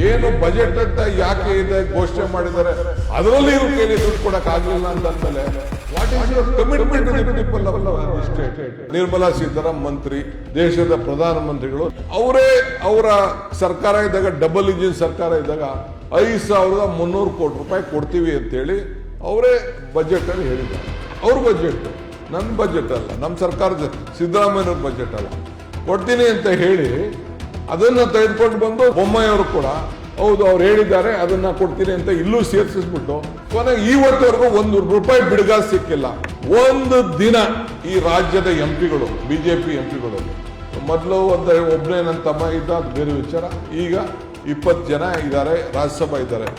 ಏನು ಬಜೆಟ್ ಅಂತ ಯಾಕೆ ಇದೆ ಘೋಷಣೆ ಮಾಡಿದ್ದಾರೆ, ಅದರಲ್ಲಿ ಇವ್ರ ಕೈಲಿ ದುಡ್ಡು ಕೊಡಕ್ ಆಗ್ಲಿಲ್ಲ ಅಂತಂದ್ಮೇಲೆ what is your commitment to the people of the state? Nirmala Sitharaman ಮಂತ್ರಿ, ದೇಶದ ಪ್ರಧಾನಮಂತ್ರಿಗಳು ಅವರ ಸರ್ಕಾರ ಇದ್ದಾಗ, ಡಬಲ್ ಇಂಜಿನ್ ಸರ್ಕಾರ ಇದ್ದಾಗ 5,300 ಕೋಟಿ ರೂಪಾಯಿ ಕೊಡ್ತೀವಿ ಅಂತೇಳಿ ಅವರೇ ಬಜೆಟ್ ಅಲ್ಲಿ ಹೇಳಿದ್ದಾರೆ. ಅವ್ರ ಬಜೆಟ್, ನನ್ನ ಬಜೆಟ್ ಅಲ್ಲ, ನಮ್ಮ ಸರ್ಕಾರದ ಸಿದ್ದರಾಮಯ್ಯವ್ರ ಬಜೆಟ್ ಅಲ್ಲ. ಕೊಡ್ತೀನಿ ಅಂತ ಹೇಳಿ ಅದನ್ನ ತೆಗೆದುಕೊಂಡು ಬಂದು ಬೊಮ್ಮಾಯಿಯವರು ಕೂಡ ಹೌದು ಅವ್ರು ಹೇಳಿದ್ದಾರೆ ಅದನ್ನ ಕೊಡ್ತೀನಿ ಅಂತ ಇಲ್ಲೂ ಸೇರಿಸಿಸ್ಬಿಟ್ಟು ಕೊನೆಗೆ ಇವತ್ತವರೆಗೂ ₹1 ಬಿಡುಗ ಸಿಕ್ಕಿಲ್ಲ. ಒಂದು ದಿನ ಈ ರಾಜ್ಯದ ಎಂಪಿಗಳು, ಬಿಜೆಪಿ ಎಂಪಿಗಳು, ಮೊದಲು ಒಬ್ಬನೇ ನನ್ನ ತಮ್ಮ ಇದ್ದ, ಅದು ಬೇರೆ ವಿಚಾರ. ಈಗ 20 ಜನ ಇದ್ದಾರೆ, ರಾಜ್ಯಸಭಾ ಇದ್ದಾರೆ.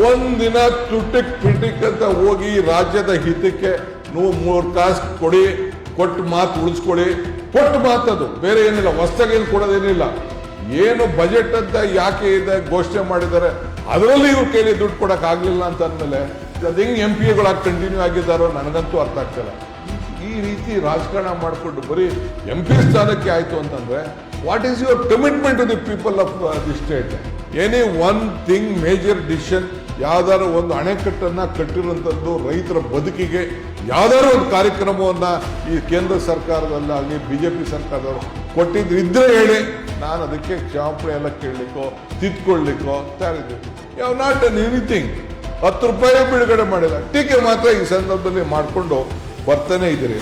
ಒಂದಿನ ತುಟಿಕ್ ಪಿಟಿಕ್ ಅಂತ ಹೋಗಿ ರಾಜ್ಯದ ಹಿತಕ್ಕೆ ನೀವು 3 ಕಾಸು ಕೊಡಿ, ಕೊಟ್ಟು ಮಾತು ಉಳಿಸ್ಕೊಡಿ, ಕೊಟ್ಟು ಮಾತದು ಬೇರೆ ಏನಿಲ್ಲ, ಹೊಸದಾಗಿ ಏನು ಕೊಡೋದೇನಿಲ್ಲ. ಏನು ಬಜೆಟ್ ಅಂತ ಯಾಕೆ ಇದೆ ಘೋಷಣೆ ಮಾಡಿದ್ದಾರೆ, ಅದರಲ್ಲಿ ಇವ್ರ ಕೈಲಿ ದುಡ್ಡು ಕೊಡಕ್ ಆಗ್ಲಿಲ್ಲ ಅಂತ ಅಂದ್ಮೇಲೆ ಅದು ಹೆಂಗ್ ಎಂಪಿಗಳಾಗಿ ಕಂಟಿನ್ಯೂ ಆಗಿದ್ದಾರೋ ನನಗಂತೂ ಅರ್ಥ ಆಗ್ತಿಲ್ಲ. ಈ ರೀತಿ ರಾಜಕಾರಣ ಮಾಡಿಕೊಂಡು ಬರೀ ಎಂಪಿ ಸ್ಥಾನಕ್ಕೆ ಆಯ್ತು ಅಂತಂದ್ರೆ what is your commitment to the people of the state? Any one thing major decision, ಯಾವ್ದಾದ್ರು ಒಂದು ಅಣೆಕಟ್ಟನ್ನ ಕಟ್ಟಿರುವಂತದ್ದು ರೈತರ ಬದುಕಿಗೆ ಯಾವ್ದಾದ್ರು ಒಂದು ಕಾರ್ಯಕ್ರಮವನ್ನ ಈ ಕೇಂದ್ರ ಸರ್ಕಾರದಲ್ಲಾಗಲಿ ಬಿಜೆಪಿ ಸರ್ಕಾರದವರು ಕೊಟ್ಟಿದ್ರು ಇದ್ರೆ ಹೇಳಿ, ನಾನು ಅದಕ್ಕೆ ಕ್ಷಮಾಪಣೆ ಎಲ್ಲ ಕೇಳಲಿಕ್ಕೋ ತಿದ್ಕೊಳ್ಳಿಕ್ಕೋ ತಯಾರಿದ್ದೀನಿ. ಯಾವ ನಾಟ್ ಅನ್ ಎನಿಥಿಂಗ್. ₹10 ಬಿಡುಗಡೆ ಮಾಡಿಲ್ಲ, ಟೀಕೆ ಮಾತ್ರ ಈ ಸಂದರ್ಭದಲ್ಲಿ ಮಾಡಿಕೊಂಡು ಬರ್ತಾನೆ ಇದ್ದೀರಿ.